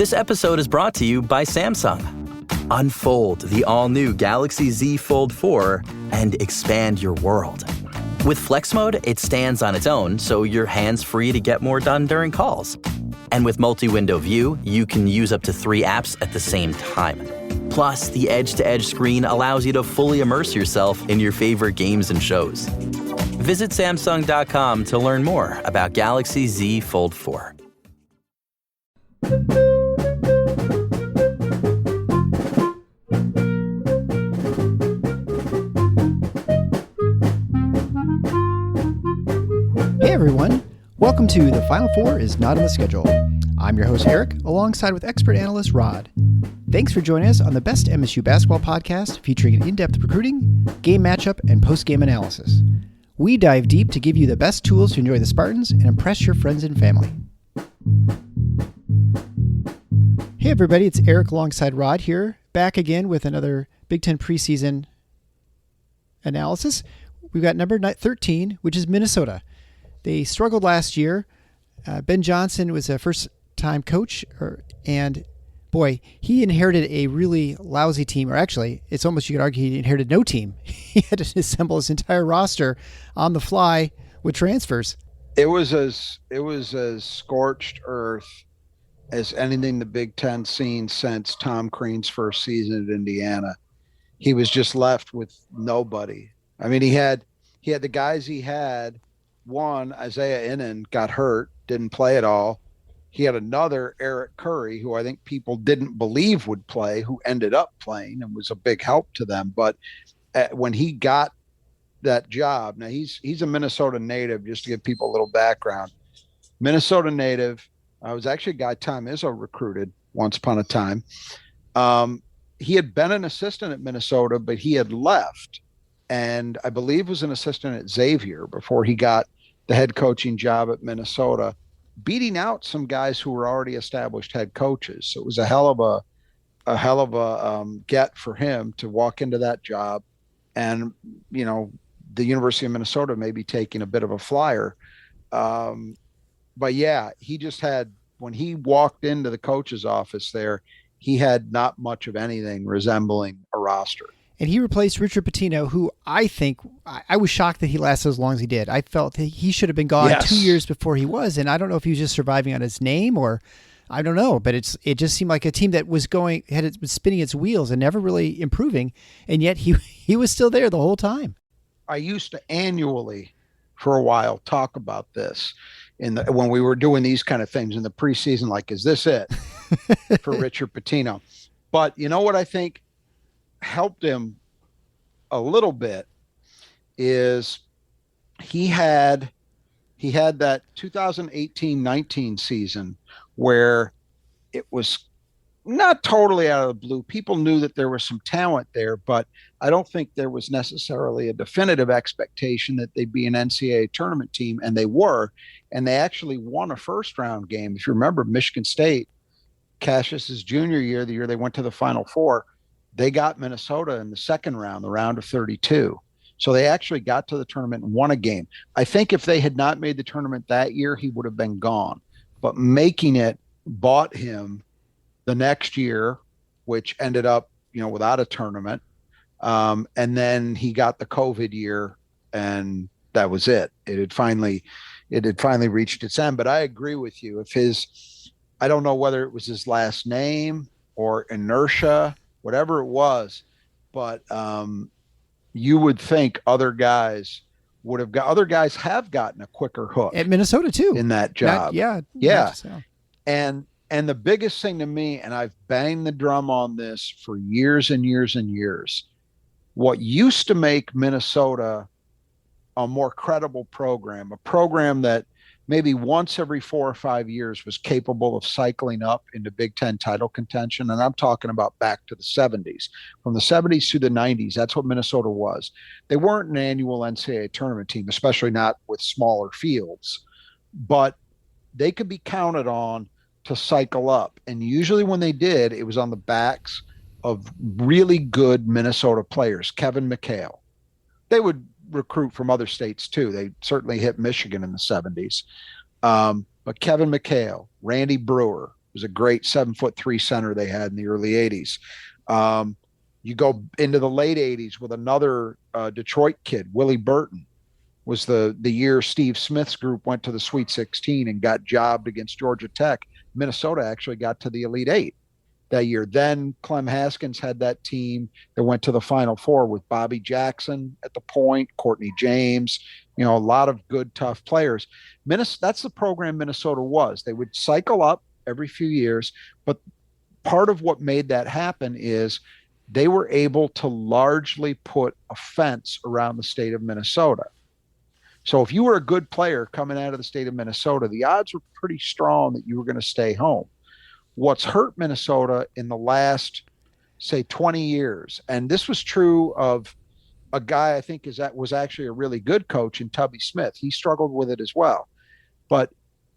This episode is brought to you by Samsung. Unfold the all-new Galaxy Z Fold 4 and expand your world. With Flex Mode, it stands on its own, so you're hands-free to get more done during calls. And with multi-window view, you can use up to 3 apps at the same time. Plus, the edge-to-edge screen allows you to fully immerse yourself in your favorite games and shows. Visit Samsung.com to learn more about Galaxy Z Fold 4. Hey everyone, welcome to The Final Four is Not on the Schedule. I'm your host Eric, alongside with expert analyst Rod. Thanks for joining us on the best MSU basketball podcast featuring an in-depth recruiting, game matchup, and post-game analysis. We dive deep to give you the best tools to enjoy the Spartans and impress your friends and family. Hey everybody, it's Eric alongside Rod here, back again with another Big Ten preseason analysis. We've got number 13, which is Minnesota. They struggled last year. Ben Johnson was a first-time coach, and boy, he inherited a really lousy team. Or actually, it's almost, you could argue, he inherited no team. He had to assemble his entire roster on the fly with transfers. It was as scorched earth as anything the Big Ten seen since Tom Crean's first season at Indiana. He was just left with nobody. I mean, he had the guys he had. One, Isaiah Innen, got hurt, didn't play at all. He had another, Eric Curry, who I think people didn't believe would play, who ended up playing and was a big help to them. But when he got that job, now he's a Minnesota native, just to give people a little background. Minnesota native. I was actually a guy Tom Izzo recruited once upon a time. He had been an assistant at Minnesota, but he had left. And I believe was an assistant at Xavier before he got the head coaching job at Minnesota, beating out some guys who were already established head coaches. So it was a hell of a get for him to walk into that job. And, you know, the University of Minnesota may be taking a bit of a flyer. But yeah, he just had, when he walked into the coach's office there, he had not much of anything resembling a roster. And he replaced Richard Pitino, who I think, I was shocked that he lasted as long as he did. I felt that he should have been gone 2 years before he was. And I don't know if he was just surviving on his name or I don't know, but it just seemed like a team that was spinning its wheels and never really improving. And yet he was still there the whole time. I used to annually for a while talk about this when we were doing these kind of things in the preseason, like, is this it for Richard Pitino? But you know what I think helped him a little bit is he had that 2018-19 season where it was not totally out of the blue. People knew that there was some talent there, but I don't think there was necessarily a definitive expectation that they'd be an NCAA tournament team, and they were, and they actually won a first-round game. If you remember, Michigan State, Cassius's junior year, the year they went to the Final Four, they got Minnesota in the second round, the round of 32. So they actually got to the tournament and won a game. I think if they had not made the tournament that year, he would have been gone. But making it bought him the next year, which ended up, without a tournament. And then he got the COVID year, and that was it. It had finally reached its end. But I agree with you. I don't know whether it was his last name or inertia, whatever it was, but you would think other guys have gotten a quicker hook at Minnesota too in that job. Yeah. And the biggest thing to me, and I've banged the drum on this for years and years and years, what used to make Minnesota a more credible program, a program that maybe once every 4 or 5 years was capable of cycling up into Big Ten title contention. And I'm talking about back to the 70s. From the 70s to the 90s, that's what Minnesota was. They weren't an annual NCAA tournament team, especially not with smaller fields, but they could be counted on to cycle up. And usually when they did, it was on the backs of really good Minnesota players. Kevin McHale. They would recruit from other states too. They certainly hit Michigan in the 70s. But Kevin McHale, Randy Brewer, was a great 7'3" center they had in the early 80s. You go into the late 80s with another Detroit kid, Willie Burton, was the year Steve Smith's group went to the Sweet 16 and got jobbed against Georgia Tech. Minnesota actually got to the Elite Eight that year. Then Clem Haskins had that team that went to the Final Four with Bobby Jackson at the point, Courtney James, a lot of good, tough players. That's the program Minnesota was. They would cycle up every few years, but part of what made that happen is they were able to largely put a fence around the state of Minnesota. So if you were a good player coming out of the state of Minnesota, the odds were pretty strong that you were going to stay home. What's hurt Minnesota in the last, say, 20 years, and this was true of a guy I think was actually a really good coach in Tubby Smith. He struggled with it as well. But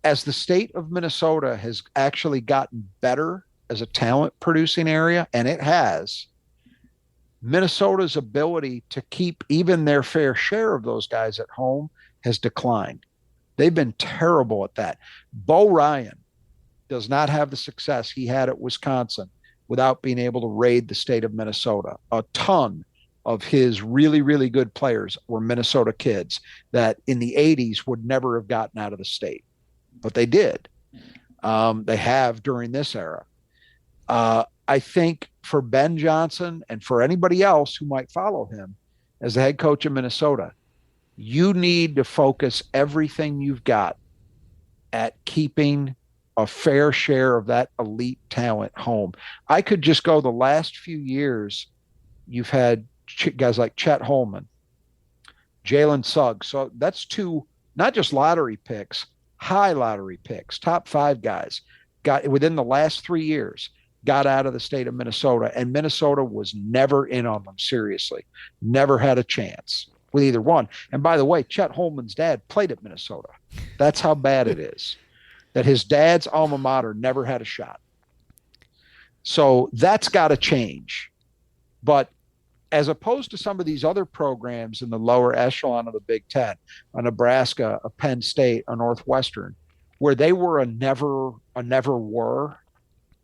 as the state of Minnesota has actually gotten better as a talent producing area, and it has, Minnesota's ability to keep even their fair share of those guys at home has declined. They've been terrible at that. Bo Ryan does not have the success he had at Wisconsin without being able to raid the state of Minnesota. A ton of his really, really good players were Minnesota kids that in the 80s would never have gotten out of the state, but they did. They have during this era. I think for Ben Johnson and for anybody else who might follow him as the head coach of Minnesota, you need to focus everything you've got at keeping a fair share of that elite talent home. I could just go the last few years, you've had guys like Chet Holman, Jalen Suggs. So that's two, not just lottery picks, high lottery picks, top 5 guys got within the last 3 years, got out of the state of Minnesota, and Minnesota was never in on them seriously, never had a chance with either one. And by the way, Chet Holman's dad played at Minnesota. That's how bad it is, that his dad's alma mater never had a shot. So that's got to change. But as opposed to some of these other programs in the lower echelon of the Big Ten, a Nebraska, a Penn State, a Northwestern, where they were a never were,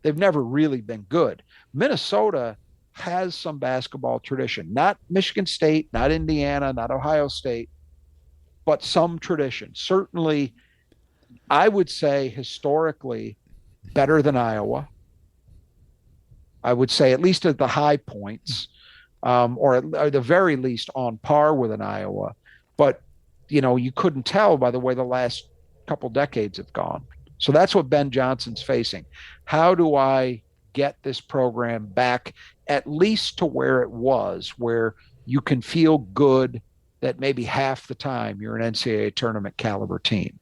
they've never really been good. Minnesota has some basketball tradition, not Michigan State, not Indiana, not Ohio State, but some tradition. Certainly, I would say historically better than Iowa. I would say at least at the high points, or at the very least on par with an Iowa. But, you couldn't tell by the way the last couple decades have gone. So that's what Ben Johnson's facing. How do I get this program back at least to where it was, where you can feel good that maybe half the time you're an NCAA tournament caliber team?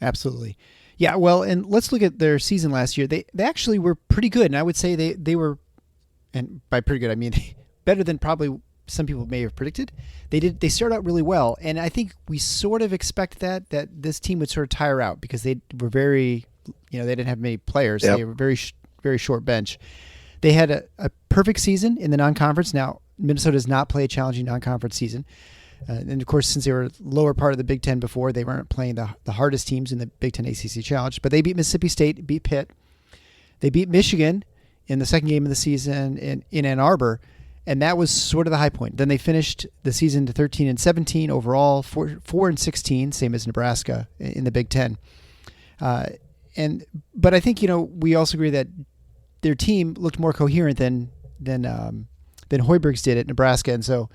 Absolutely. Yeah, well, and let's look at their season last year. They actually were pretty good, and I would say they were, and by pretty good I mean better than probably some people may have predicted. They started out really well, and I think we sort of expect that this team would sort of tire out because they were very, they didn't have many players. Yep. They were very short bench. They had a perfect season in the non-conference. Now, Minnesota does not play a challenging non-conference season. And of course, since they were lower part of the Big Ten before, they weren't playing the hardest teams in the Big Ten ACC Challenge. But they beat Mississippi State, beat Pitt. They beat Michigan in the second game of the season in Ann Arbor, and that was sort of the high point. Then they finished the season to 13-17 overall, 4-16, same as Nebraska in the Big Ten. But I think we also agree that their team looked more coherent than Hoiberg's did at Nebraska, and so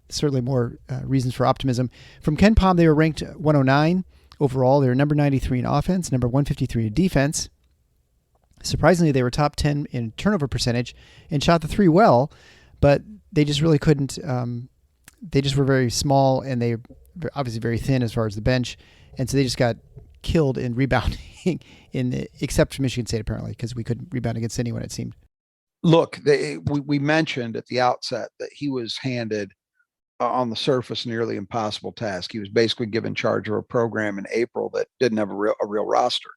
certainly more reasons for optimism. From Ken Pom, they were ranked 109 overall. They were number 93 in offense, number 153 in defense. Surprisingly, they were top 10 in turnover percentage and shot the three well, but they just really couldn't. They just were very small, and they were obviously very thin as far as the bench, and so they just got killed in rebounding except for Michigan State apparently, because we couldn't rebound against anyone, it seemed. Look, we mentioned at the outset that he was handed on the surface nearly impossible task. He was basically given charge of a program in April that didn't have a real roster.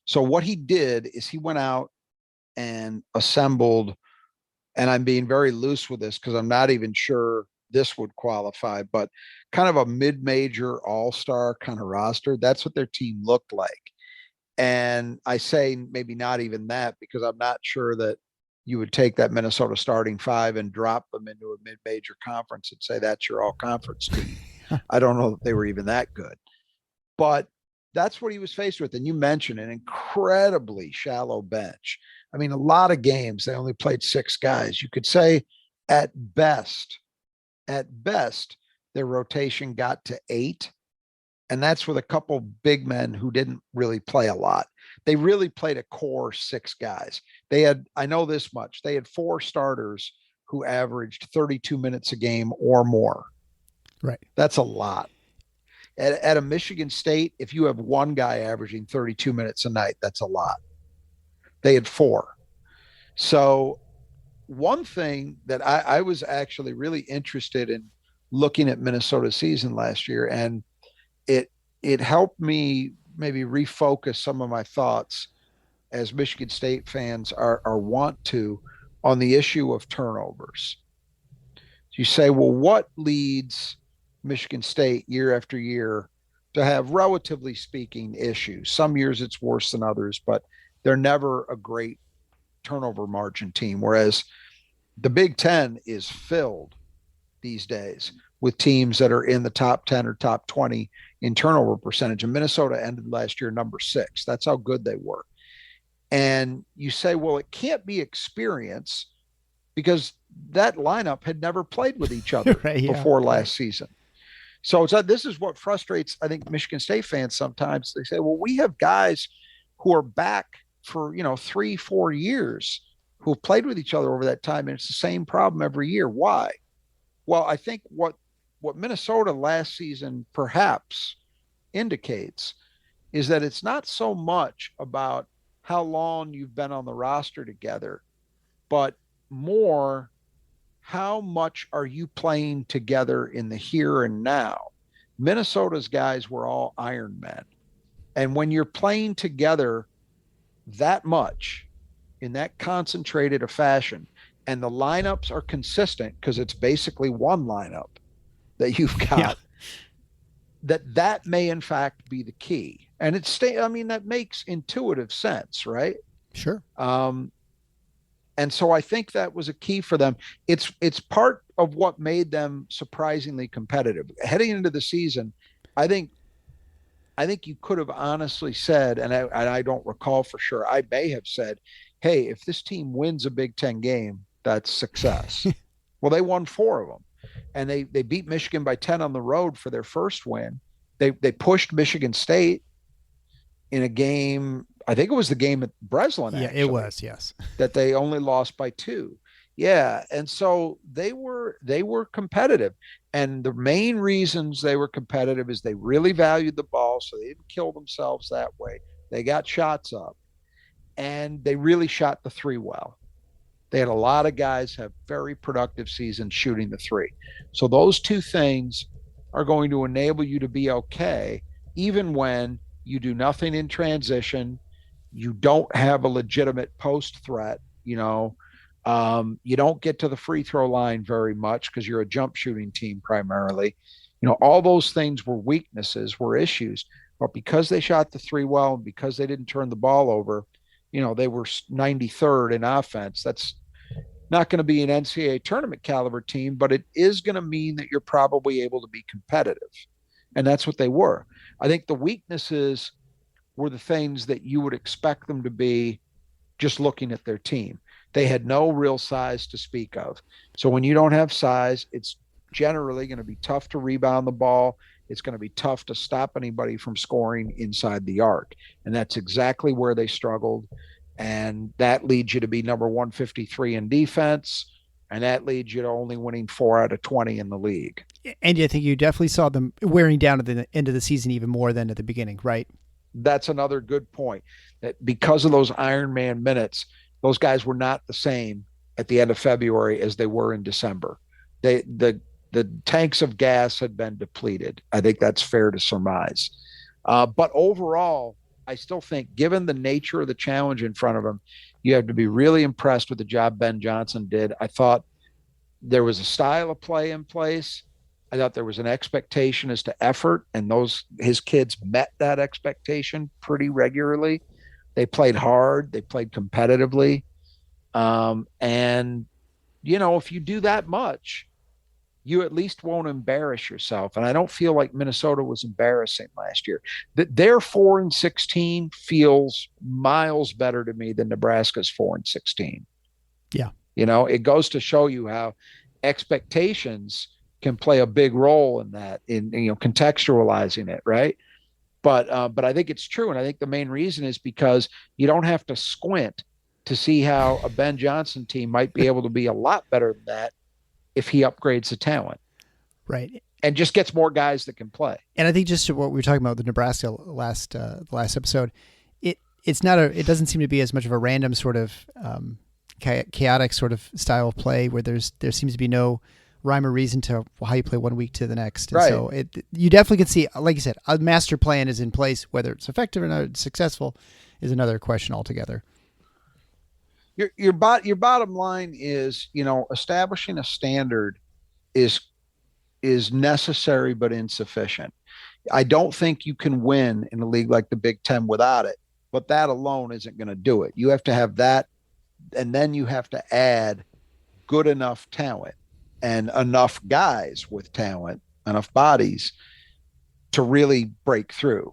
So what he did is he went out and assembled, and I'm being very loose with this because I'm not even sure this would qualify, but kind of a mid-major all-star kind of roster. That's what their team looked like. And I say maybe not even that, because I'm not sure that you would take that Minnesota starting five and drop them into a mid-major conference and say that's your all-conference team. I don't know that they were even that good. But that's what he was faced with. And you mentioned an incredibly shallow bench. I mean, a lot of games, they only played 6 guys. You could say at best, their rotation got to 8. And that's with a couple big men who didn't really play a lot. They really played a core 6 guys. They had, I know this much, they had 4 starters who averaged 32 minutes a game or more. Right. That's a lot. At a Michigan State, if you have one guy averaging 32 minutes a night, that's a lot. They had 4. So one thing that I was actually really interested in looking at Minnesota's season last year, and it helped me maybe refocus some of my thoughts as Michigan State fans are want to on the issue of turnovers. You say, well, what leads Michigan State year after year to have, relatively speaking, issues? Some years it's worse than others, but they're never a great turnover margin team. Whereas the Big Ten is filled these days with teams that are in the top 10 or top 20 in turnover percentage. And Minnesota ended last year number 6. That's how good they were. And you say, well, it can't be experience, because that lineup had never played with each other before last season. So this is what frustrates, I think, Michigan State fans sometimes. They say, well, we have guys who are back for, 3-4 years who have played with each other over that time, and it's the same problem every year. Why? Well, I think what Minnesota last season perhaps indicates is that it's not so much about how long you've been on the roster together, but more how much are you playing together in the here and now. Minnesota's guys were all Iron Men. And when you're playing together that much in that concentrated a fashion, and the lineups are consistent, because it's basically one lineup that you've got, that may in fact be the key. And that makes intuitive sense, right? Sure. And so I think that was a key for them. It's part of what made them surprisingly competitive heading into the season. I think you could have honestly said, and I don't recall for sure, I may have said, hey, if this team wins a Big Ten game, that's success. Well, they won 4 of them, and they beat Michigan by 10 on the road for their first win. They pushed Michigan State in a game, I think it was the game at Breslin. Yeah, it was, yes. That they only lost by 2. Yeah, and so they were competitive, and the main reasons they were competitive is they really valued the ball, so they didn't kill themselves that way. They got shots up, and they really shot the 3 well. They had a lot of guys have very productive seasons shooting the 3. So those 2 things are going to enable you to be okay, even when you do nothing in transition. You don't have a legitimate post threat. You don't get to the free throw line very much because you're a jump shooting team primarily. All those things were weaknesses, were issues. But because they shot the 3 well, and because they didn't turn the ball over, they were 93rd in offense. That's not going to be an NCAA tournament caliber team, but it is going to mean that you're probably able to be competitive. And that's what they were. I think the weaknesses were the things that you would expect them to be just looking at their team. They had no real size to speak of. So when you don't have size, it's generally going to be tough to rebound the ball. It's going to be tough to stop anybody from scoring inside the arc. And that's exactly where they struggled. And that leads you to be number 153 in defense. And that leads you to only winning 4 out of 20 in the league. And I think you definitely saw them wearing down at the end of the season even more than at the beginning, right? That's another good point. That because of those Iron Man minutes, those guys were not the same at the end of February as they were in December. The tanks of gas had been depleted. I think that's fair to surmise. But overall, I still think, given the nature of the challenge in front of him, you have to be really impressed with the job Ben Johnson did. I thought there was a style of play in place. I thought there was an expectation as to effort, and his kids met that expectation pretty regularly. They played hard, they played competitively. And if you do that much, you at least won't embarrass yourself. And I don't feel like Minnesota was embarrassing last year. That their 4-16 feels miles better to me than Nebraska's 4-16. Yeah. It goes to show you how expectations can play a big role in that, in contextualizing it, right? But I think it's true, and I think the main reason is because you don't have to squint to see how a Ben Johnson team might be able to be a lot better than that if he upgrades the talent, right, and just gets more guys that can play. And I think just what we were talking about with the Nebraska last episode, it doesn't seem to be as much of a random sort of chaotic sort of style of play where there seems to be no rhyme or reason to how you play one week to the next. And right. So you definitely can see, like you said, a master plan is in place. Whether it's effective or not successful is another question altogether. Your bottom line is, establishing a standard is necessary but insufficient. I don't think you can win in a league like the Big Ten without it, but that alone isn't going to do it. You have to have that, and then you have to add good enough talent and enough guys with talent, enough bodies to really break through.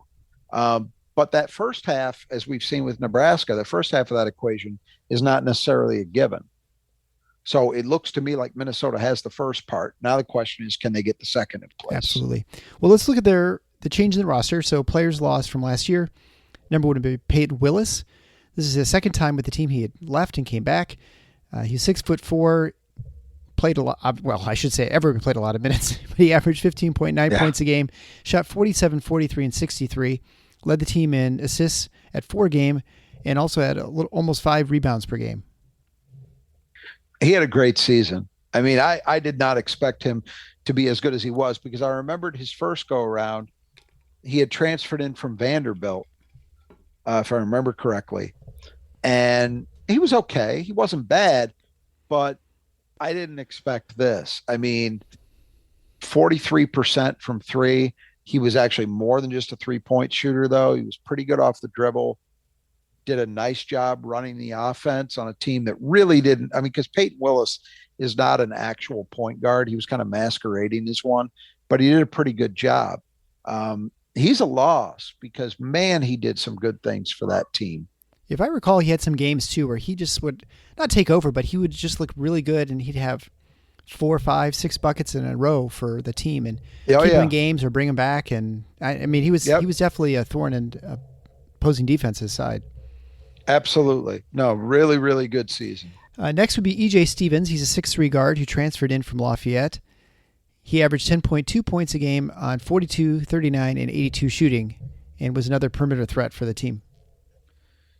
But that first half, as we've seen with Nebraska, the first half of that equation is not necessarily a given. So it looks to me like Minnesota has the first part. Now the question is, can they get the second in place? Absolutely. Well, let's look at the change in the roster. So players lost from last year. Number one would be Peyton Willis. This is the second time with the team he had left and came back. He's 6'4", played a lot. Well, I should say ever played a lot of minutes, but he averaged 15.9 points a game, shot 47, 43, and 63. Led the team in assists at 4 a game, and also had almost 5 rebounds per game. He had a great season. I mean, I did not expect him to be as good as he was, because I remembered his first go around, he had transferred in from Vanderbilt, if I remember correctly. And he was okay. He wasn't bad, but I didn't expect this. I mean, 43% from 3. He was actually more than just a 3-point shooter, though. He was pretty good off the dribble. Did a nice job running the offense on a team that really didn't. I mean, because Peyton Willis is not an actual point guard. He was kind of masquerading as one, but he did a pretty good job. He's a loss because, man, he did some good things for that team. If I recall, he had some games, too, where he just would not take over, but he would just look really good, and he'd have 4, 5, 6 buckets in a row for the team and keep him in games or bring him back. And I mean, he was definitely a thorn in opposing defense's side. Absolutely. No, really, really good season. Next would be E.J. Stevens. He's a 6'3" guard who transferred in from Lafayette. He averaged 10.2 points a game on 42, 39, and 82 shooting, and was another perimeter threat for the team.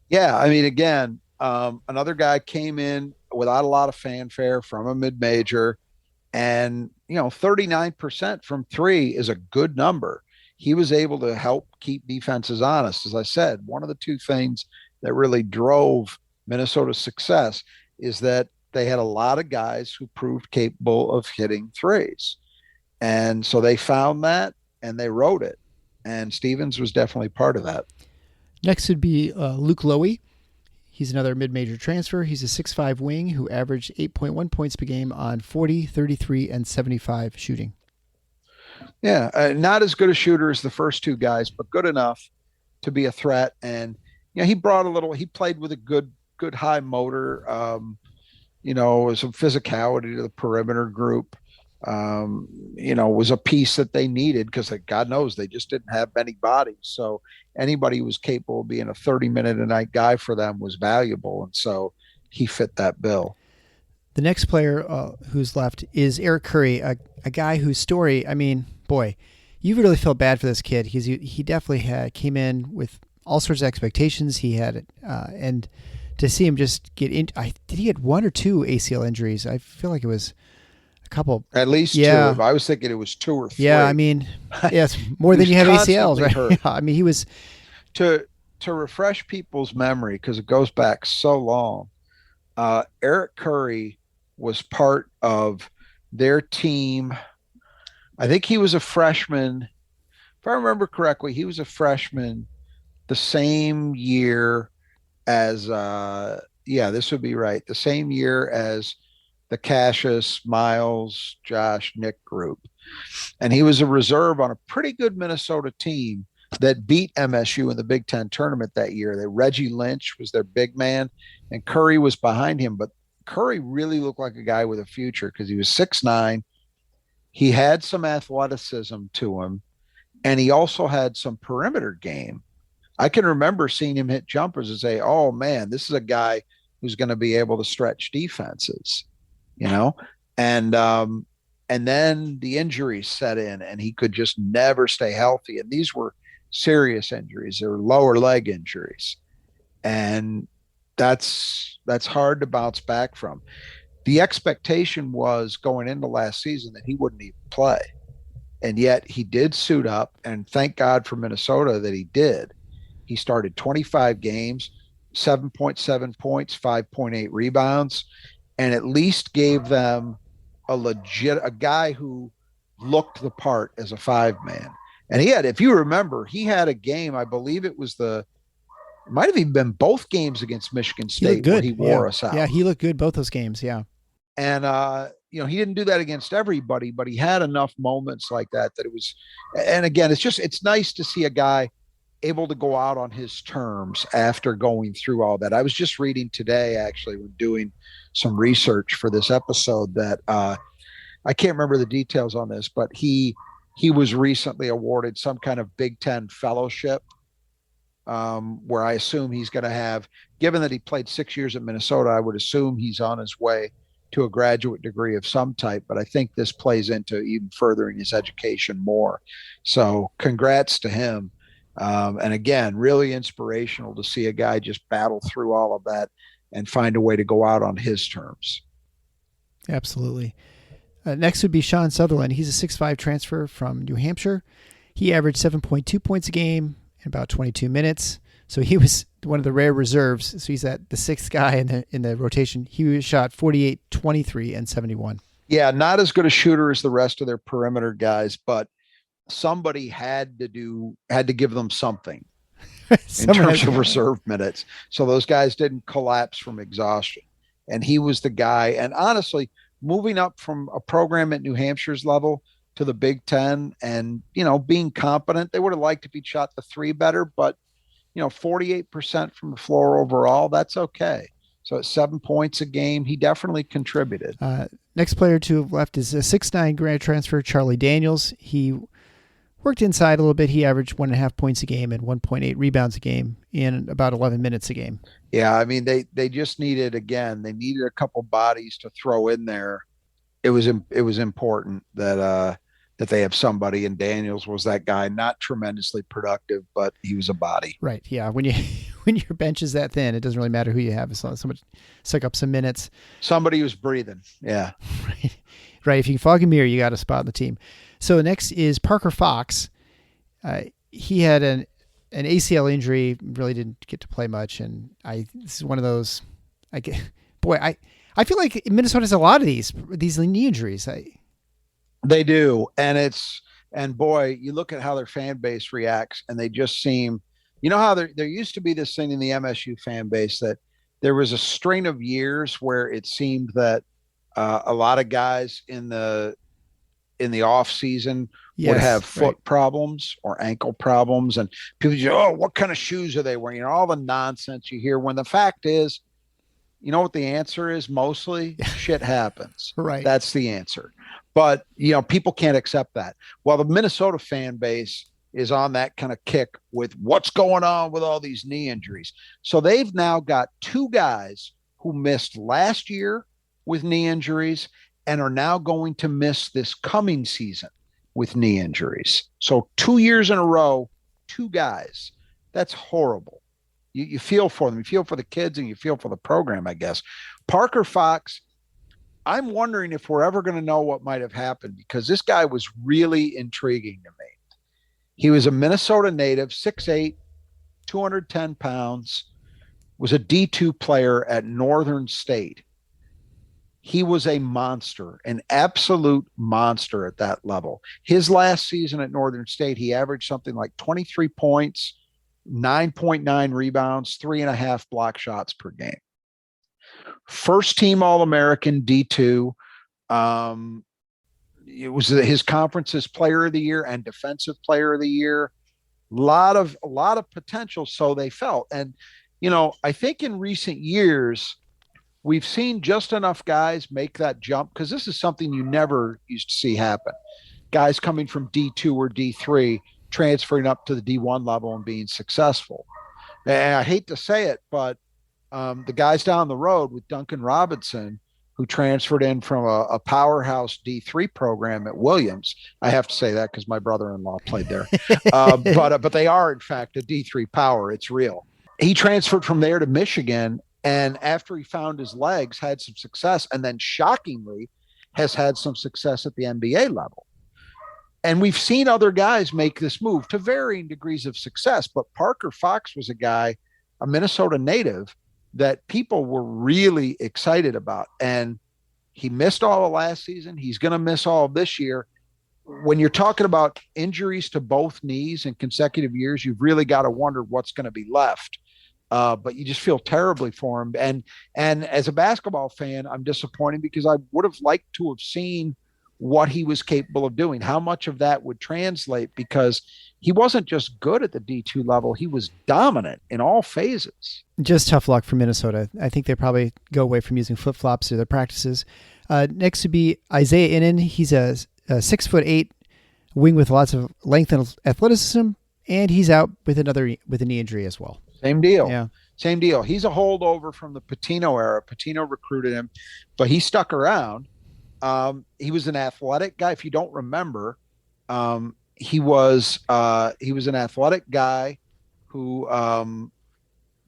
Yeah, I mean, again, another guy came in without a lot of fanfare from a mid-major, and 39% from 3 is a good number. He was able to help keep defenses honest. As I said, one of the 2 things that really drove Minnesota's success is that they had a lot of guys who proved capable of hitting threes. And so they found that and they wrote it. And Stevens was definitely part of that. Next would be Luke Lowy. He's another mid-major transfer. He's a 6'5" wing who averaged 8.1 points per game on 40, 33, and 75 shooting. Yeah, not as good a shooter as the first 2 guys, but good enough to be a threat. And he brought he played with a good high motor, some physicality to the perimeter group. Was a piece that they needed because God knows they just didn't have many bodies. So anybody who was capable of being a 30-minute a night guy for them was valuable. And so he fit that bill. The next player who's left is Eric Curry, a guy whose story, I mean, boy, you really felt bad for this kid. He definitely came in with all sorts of expectations. He had, and to see him just get in, did he get 1 or 2 ACL injuries? I feel like it was a couple. At least 2. I was thinking it was 2 or 3. Yeah, I mean, yes, more than you have ACLs, right? Yeah, I mean, he was. To refresh people's memory, because it goes back so long, Eric Curry was part of their team. I think he was a freshman. If I remember correctly, he was a freshman the same year as yeah, this would be right. The same year as the Cassius, Miles, Josh, Nick group. And he was a reserve on a pretty good Minnesota team that beat MSU in the Big Ten tournament that year. That Reggie Lynch was their big man, and Curry was behind him. But Curry really looked like a guy with a future because he was 6'9". He had some athleticism to him, and he also had some perimeter game. I can remember seeing him hit jumpers and say, "Oh man, this is a guy who's going to be able to stretch defenses," you know. And then the injuries set in, and he could just never stay healthy. And these were serious injuries; they were lower leg injuries, and that's hard to bounce back from. The expectation was going into last season that he wouldn't even play, and yet he did suit up. And thank God for Minnesota that he did. He started 25 games, 7.7 points, 5.8 rebounds, and at least gave them a guy who looked the part as a 5-man. And he had, if you remember, he had a game, I believe it might have even been both games against Michigan State where he wore us out. Yeah, he looked good both those games, yeah. And he didn't do that against everybody, but he had enough moments like that it was. And again, it's nice to see a guy able to go out on his terms after going through all that. I was just reading today, actually, when doing some research for this episode, that I can't remember the details on this, but he was recently awarded some kind of Big Ten fellowship, where I assume he's going to have, given that he played 6 years at Minnesota, I would assume he's on his way to a graduate degree of some type, but I think this plays into even furthering his education more. So congrats to him. And again, really inspirational to see a guy just battle through all of that and find a way to go out on his terms. Absolutely. Next would be Sean Sutherland. He's a 6'5" transfer from New Hampshire. He averaged 7.2 points a game in about 22 minutes. So he was one of the rare reserves. So he's the sixth guy in the rotation. He shot 48, 23, and 71. Yeah, not as good a shooter as the rest of their perimeter guys, but somebody had to give them something in terms of reserve minutes. So those guys didn't collapse from exhaustion. And he was the guy. And honestly, moving up from a program at New Hampshire's level to the Big Ten and, being competent, they would have liked to be shot the three better, but 48% from the floor overall, that's okay. So at 7 points a game, he definitely contributed. Next player to have left is a 6'9" grad transfer, Charlie Daniels. He worked inside a little bit. He averaged 1.5 points a game and 1.8 rebounds a game in about 11 minutes a game. Yeah, I mean, they just needed a couple bodies to throw in there. It was important that they have somebody, and Daniels was that guy. Not tremendously productive, but he was a body. Right. Yeah. When your bench is that thin, it doesn't really matter who you have. As long as somebody suck up some minutes. Somebody who's breathing. Yeah. Right. Right. If you can fog a mirror, you got a spot on the team. So next is Parker Fox. He had an ACL injury, really didn't get to play much, and this is one of those. I feel like Minnesota has a lot of these knee injuries. They do, and boy, you look at how their fan base reacts, and they just seem, how there used to be this thing in the MSU fan base that there was a string of years where it seemed that a lot of guys in the off season would have foot problems or ankle problems, and people say, "Oh, what kind of shoes are they wearing?" All the nonsense you hear. When the fact is, you know what the answer is? Mostly shit happens. Right. That's the answer. But, people can't accept that. Well, the Minnesota fan base is on that kind of kick with what's going on with all these knee injuries. So they've now got two guys who missed last year with knee injuries and are now going to miss this coming season with knee injuries. So 2 years in a row, two guys. That's horrible. You feel for them. You feel for the kids and you feel for the program, I guess. Parker Fox, I'm wondering if we're ever going to know what might have happened, because this guy was really intriguing to me. He was a Minnesota native, 6'8", 210 pounds, was a D2 player at Northern State. he was a monster, an absolute monster at that level. His last season at Northern State, he averaged something like 23 points, 9.9 rebounds, 3.5 block shots per game. First team All-American D2. It was his conference's player of the year and defensive player of the year. A lot of potential, so they felt. And, I think in recent years, we've seen just enough guys make that jump, because this is something you never used to see happen. Guys coming from D2 or D3 transferring up to the D1 level and being successful. And I hate to say it, but the guys down the road with Duncan Robinson, who transferred in from a powerhouse D3 program at Williams. I have to say that because my brother-in-law played there. But they are, in fact, a D3 power. It's real. He transferred from there to Michigan, and after he found his legs, had some success, and then shockingly has had some success at the NBA level. And we've seen other guys make this move to varying degrees of success, but Parker Fox was a guy, a Minnesota native, that people were really excited about. And he missed all of last season. He's going to miss all of this year. When you're talking about injuries to both knees in consecutive years, you've really got to wonder what's going to be left. But you just feel terribly for him. And as a basketball fan, I'm disappointed, because I would have liked to have seen what he was capable of doing, how much of that would translate, because he wasn't just good at the D2 level, he was dominant in all phases. Just tough luck for Minnesota. I think they probably go away from using flip-flops to their practices. Next would be Isaiah Innen. He's a 6'8" wing with lots of length and athleticism, and he's out with a knee injury as well. Same deal. Yeah. Same deal. He's a holdover from the Patino era. Patino recruited him, but he stuck around. He was an athletic guy. If you don't remember, he was an athletic guy who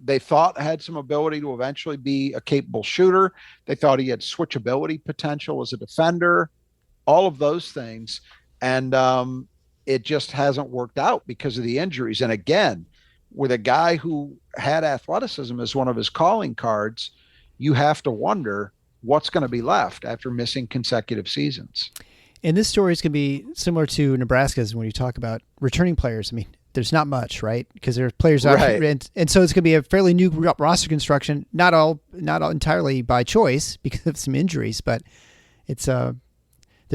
they thought had some ability to eventually be a capable shooter. They thought he had switchability potential as a defender, all of those things. And it just hasn't worked out because of the injuries. And again, with a guy who had athleticism as one of his calling cards, you have to wonder what's going to be left after missing consecutive seasons. And this story is going to be similar to Nebraska's when you talk about returning players. I mean, there's not much, right? Because there are players out Right. and so it's going to be a fairly new roster construction, not all entirely by choice because of some injuries, but it's the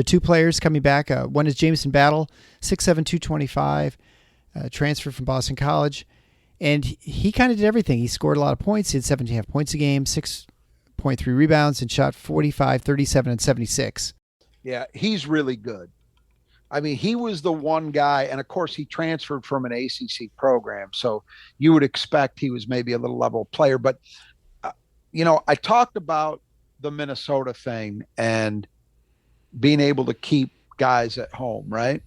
two players coming back. One is Jameson Battle, 6'7", 225, transferred from Boston College, and he kind of did everything. He scored a lot of points. He had 17.5 points a game, 6.3 rebounds, and shot 45, 37, and 76. Yeah, he's really good. I mean, he was the one guy, and of course he transferred from an ACC program, so you would expect he was maybe a little level player. But, I talked about the Minnesota thing and being able to keep guys at home, right?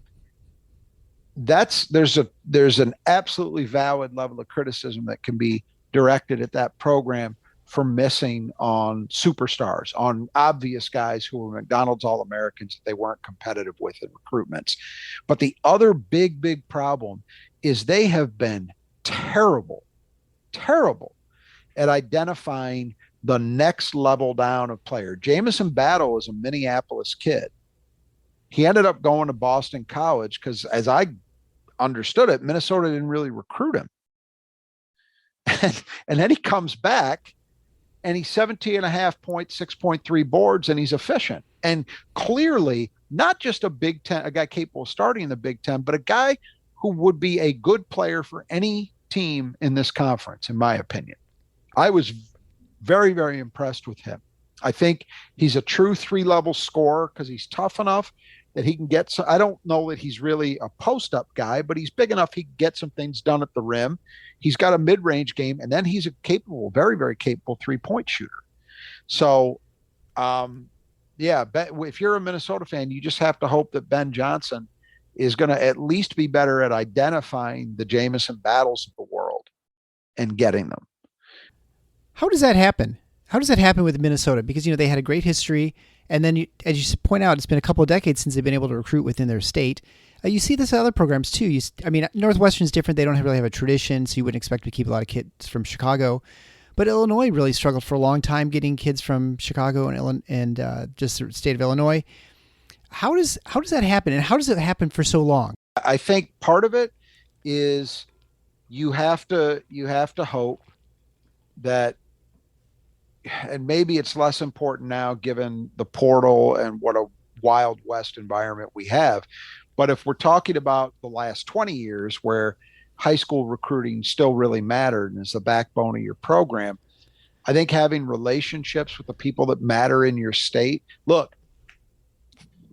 There's an absolutely valid level of criticism that can be directed at that program for missing on superstars, on obvious guys who were McDonald's All-Americans that they weren't competitive with in recruitments. But the other big problem is they have been terrible at identifying the next level down of player. Jameson Battle is a Minneapolis kid. He ended up going to Boston College because, as I understood it, Minnesota didn't really recruit him. And then he comes back, and he's 17.5 points, 6.3 boards, and he's efficient. And clearly not just a Big Ten, a guy capable of starting in the Big Ten, but a guy who would be a good player for any team in this conference, in my opinion. I was very, very impressed with him. I think he's a true three-level scorer because he's tough enough that he can get some. I don't know that he's really a post-up guy, but he's big enough he can get some things done at the rim. He's got a mid-range game, and then he's a capable, very, very capable three-point shooter. So, if you're a Minnesota fan, you just have to hope that Ben Johnson is going to at least be better at identifying the Jameson Battles of the world and getting them. How does that happen? How does that happen with Minnesota? Because, they had a great history. And then, as you point out, it's been a couple of decades since they've been able to recruit within their state. You see this at other programs, too. Northwestern's different. They don't really have a tradition, so you wouldn't expect to keep a lot of kids from Chicago. But Illinois really struggled for a long time getting kids from Chicago and just the state of Illinois. How does that happen, and how does it happen for so long? I think part of it is you have to hope that, and maybe it's less important now given the portal and what a Wild West environment we have. But if we're talking about the last 20 years where high school recruiting still really mattered and is the backbone of your program, I think having relationships with the people that matter in your state. Look,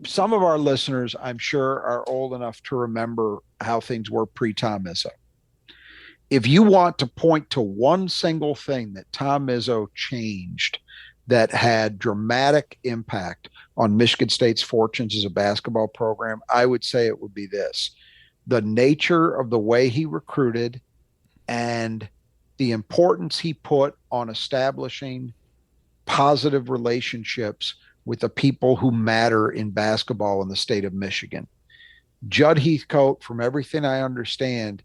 some of our listeners, I'm sure, are old enough to remember how things were pre-Tom Izzo. If you want to point to one single thing that Tom Izzo changed that had dramatic impact on Michigan State's fortunes as a basketball program, I would say it would be this: the nature of the way he recruited and the importance he put on establishing positive relationships with the people who matter in basketball in the state of Michigan. Judd Heathcote, from everything I understand,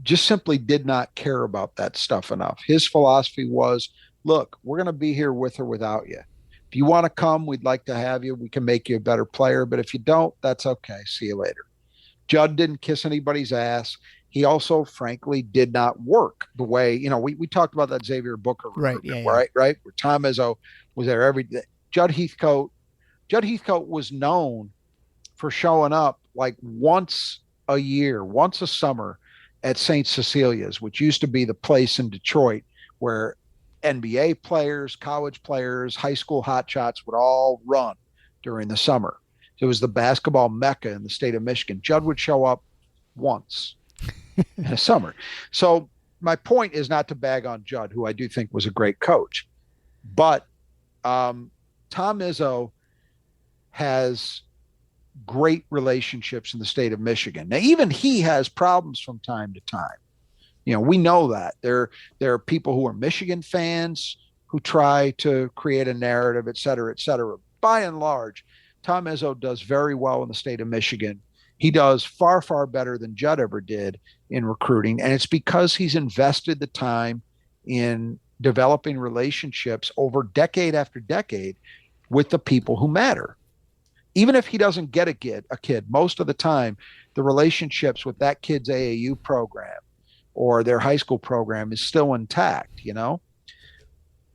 just simply did not care about that stuff enough. His philosophy was, look, we're going to be here with or without you. If you want to come, we'd like to have you. We can make you a better player. But if you don't, that's okay. See you later. Judd didn't kiss anybody's ass. He also, frankly, did not work the way, we talked about that Xavier Booker. Right. Right. Where Tom Izzo was there every day. Judd Heathcote was known for showing up like once a year, once a summer at St. Cecilia's, which used to be the place in Detroit where NBA players, college players, high school hotshots would all run during the summer. It was the basketball mecca in the state of Michigan. Judd would show up once in a summer. So my point is not to bag on Judd, who I do think was a great coach, but Tom Izzo has great relationships in the state of Michigan. Now, even he has problems from time to time. We know that there are people who are Michigan fans who try to create a narrative, et cetera, et cetera. By and large, Tom Izzo does very well in the state of Michigan. He does far, far better than Judd ever did in recruiting. And it's because he's invested the time in developing relationships over decade after decade with the people who matter. Even if he doesn't get a kid, most of the time, the relationships with that kid's AAU program or their high school program is still intact,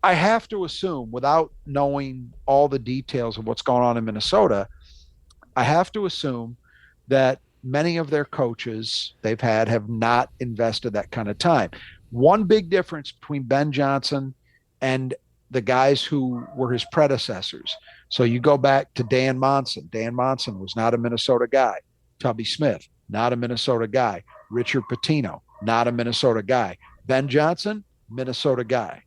I have to assume, without knowing all the details of what's going on in Minnesota, I have to assume that many of their coaches they've had have not invested that kind of time. One big difference between Ben Johnson and the guys who were his predecessors. So you go back to Dan Monson. Dan Monson was not a Minnesota guy. Tubby Smith, not a Minnesota guy. Richard Pitino, not a Minnesota guy. Ben Johnson, Minnesota guy.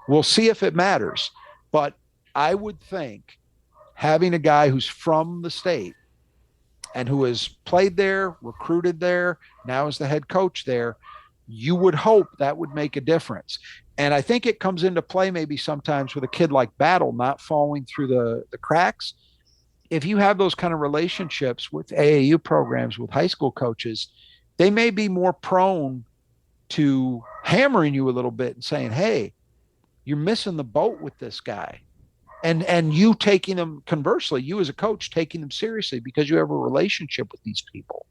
We'll see if it matters. But I would think having a guy who's from the state and who has played there, recruited there, now is the head coach there, you would hope that would make a difference. And I think it comes into play maybe sometimes with a kid like Battle not falling through the cracks. If you have those kind of relationships with AAU programs, with high school coaches, they may be more prone to hammering you a little bit and saying, hey, you're missing the boat with this guy. And you taking them, conversely, you as a coach taking them seriously because you have a relationship with these people.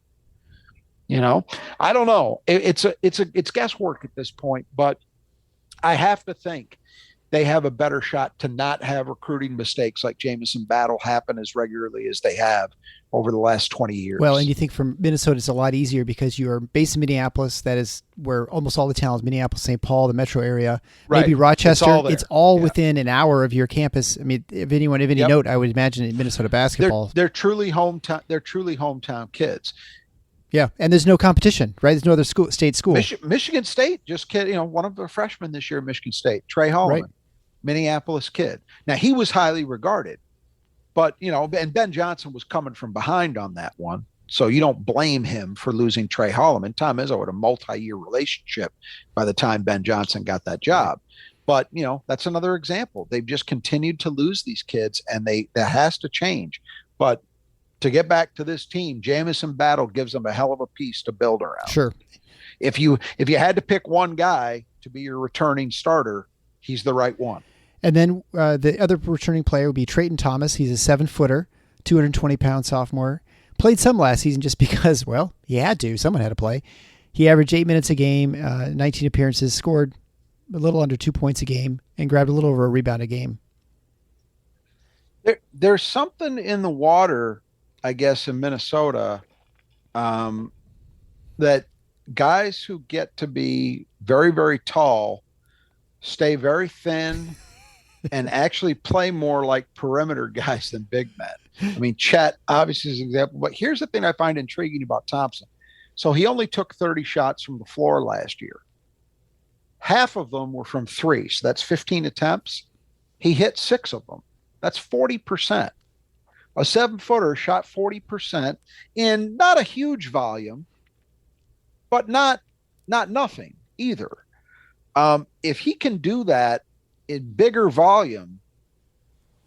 I don't know. It's guesswork at this point, but I have to think they have a better shot to not have recruiting mistakes like Jamison Battle happen as regularly as they have over the last 20 years. Well, and you think from Minnesota, it's a lot easier because you are based in Minneapolis. That is where almost all the town is: Minneapolis, St. Paul, the metro area, right. Maybe Rochester. It's all within an hour of your campus. I mean, if anyone of any note, I would imagine in Minnesota basketball. They're truly hometown. They're truly hometown kids. Yeah, and there's no competition, right? There's no other state school. Michigan State just kid, one of the freshmen this year at Michigan State, Trey Holloman, right. Minneapolis kid. Now he was highly regarded, but and Ben Johnson was coming from behind on that one, so you don't blame him for losing Trey Holloman. Tom Izzo had a multi-year relationship by the time Ben Johnson got that job. But that's another example. They've just continued to lose these kids, and that has to change. But to get back to this team, Jamison Battle gives them a hell of a piece to build around. Sure. If you had to pick one guy to be your returning starter, he's the right one. And then the other returning player would be Trayton Thomas. He's a 7-footer, 220-pound sophomore. Played some last season just because, well, he had to. Someone had to play. He averaged 8 minutes a game, 19 appearances, scored a little under 2 points a game, and grabbed a little over a rebound a game. There's something in the water, I guess, in Minnesota, that guys who get to be very, very tall stay very thin and actually play more like perimeter guys than big men. I mean, Chet obviously is an example, but here's the thing I find intriguing about Thompson. So he only took 30 shots from the floor last year. Half of them were from three. So that's 15 attempts. He hit 6 of them. That's 40%. A 7-footer shot 40% in not a huge volume, but not nothing either. If he can do that in bigger volume,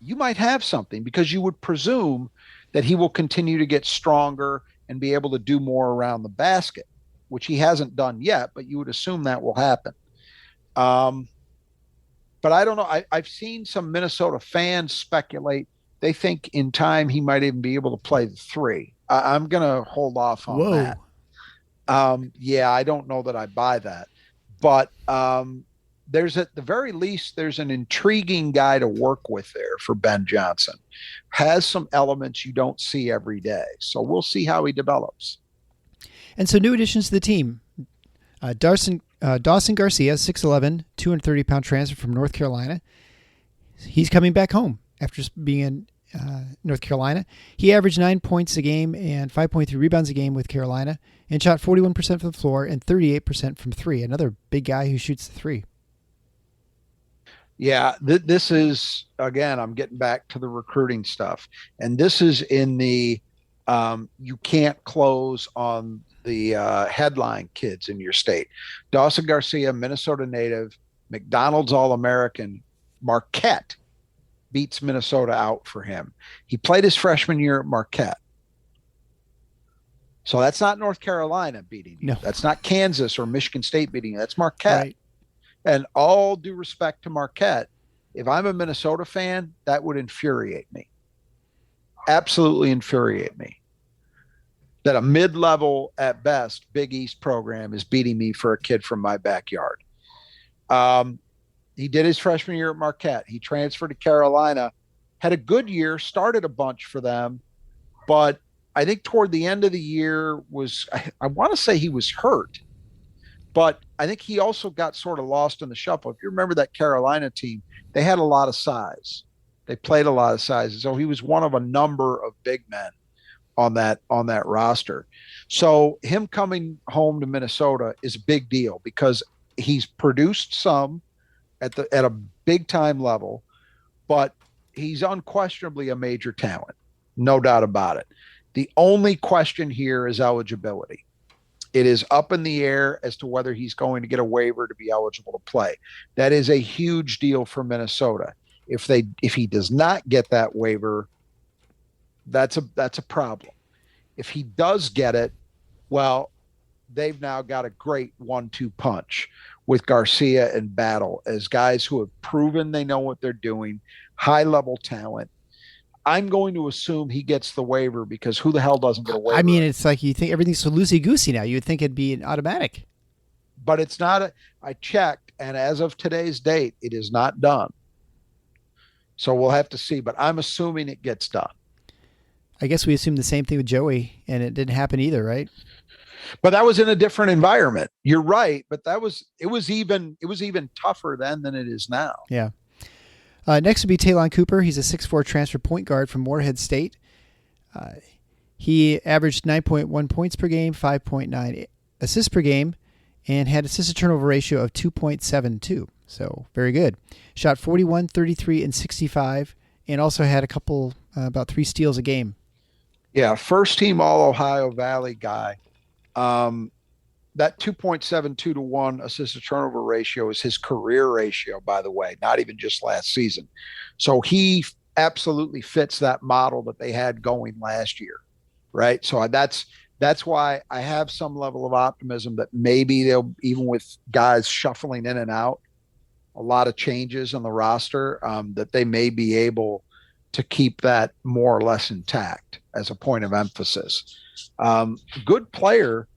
you might have something, because you would presume that he will continue to get stronger and be able to do more around the basket, which he hasn't done yet, but you would assume that will happen. But I don't know. I've seen some Minnesota fans speculate. They think in time he might even be able to play the 3. I'm going to hold off on that. Yeah, I don't know that I buy that. But there's at the very least, there's an intriguing guy to work with there for Ben Johnson. Has some elements you don't see every day. So we'll see how he develops. And so new additions to the team. Dawson Garcia, 6'11", 230-pound transfer from North Carolina. He's coming back home after being in North Carolina. He averaged 9 points a game and 5.3 rebounds a game with Carolina, and shot 41% from the floor and 38% from 3. Another big guy who shoots the 3. Yeah, this is, again, I'm getting back to the recruiting stuff. And this is in the you can't close on the headline kids in your state. Dawson Garcia, Minnesota native, McDonald's All-American. Marquette beats Minnesota out for him. He played his freshman year at Marquette. So that's not North Carolina beating you. No. That's not Kansas or Michigan State beating you. That's Marquette. Right. And all due respect to Marquette, if I'm a Minnesota fan, that would infuriate me. Absolutely infuriate me. That a mid-level, at best, Big East program is beating me for a kid from my backyard. He did his freshman year at Marquette. He transferred to Carolina, had a good year, started a bunch for them, but I think toward the end of the year I want to say he was hurt, but I think he also got sort of lost in the shuffle. If you remember that Carolina team, they had a lot of size. They played a lot of size. So he was one of a number of big men on that roster. So him coming home to Minnesota is a big deal, because he's produced some at a big time level, but he's unquestionably a major talent. No doubt about it. The only question here is eligibility. It is up in the air as to whether he's going to get a waiver to be eligible to play. That is a huge deal for Minnesota. If he does not get that waiver, that's a problem. If he does get it, well, they've now got a great 1-2 punch with Garcia and Battle as guys who have proven they know what they're doing, high-level talent. I'm going to assume he gets the waiver, because who the hell doesn't get a waiver? I mean, it's like you think everything's so loosey-goosey now. You would think it'd be an automatic. But it's not. I checked, and as of today's date, it is not done. So we'll have to see, but I'm assuming it gets done. I guess we assumed the same thing with Joey, and it didn't happen either, right? But that was in a different environment. You're right, but it was even tougher then than it is now. Yeah. Next would be Taylon Cooper. He's a 6'4" transfer point guard from Morehead State. He averaged 9.1 points per game, 5.9 assists per game, and had assist-to-turnover ratio of 2.72. So very good. Shot 41, 33, and 65, and also had a couple, about 3 steals a game. Yeah, first-team All-Ohio Valley guy. That 2.72 to 1 assist-to-turnover ratio is his career ratio, by the way, not even just last season. So he absolutely fits that model that they had going last year, right? So That's why I have some level of optimism that maybe they'll, even with guys shuffling in and out, a lot of changes on the roster, that they may be able to keep that more or less intact as a point of emphasis. Good player,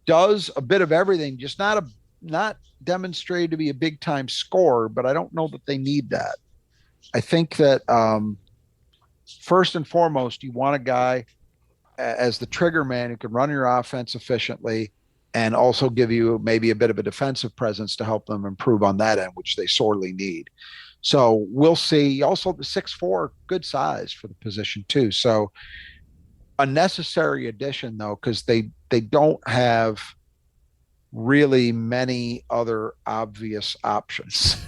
does a bit of everything, just not demonstrated to be a big time scorer. But I don't know that they need that. I think that first and foremost, you want a guy as the trigger man who can run your offense efficiently and also give you maybe a bit of a defensive presence to help them improve on that end, which they sorely need. So we'll see. Also, the 6'4", good size for the position too. So a necessary addition though, because they don't have really many other obvious options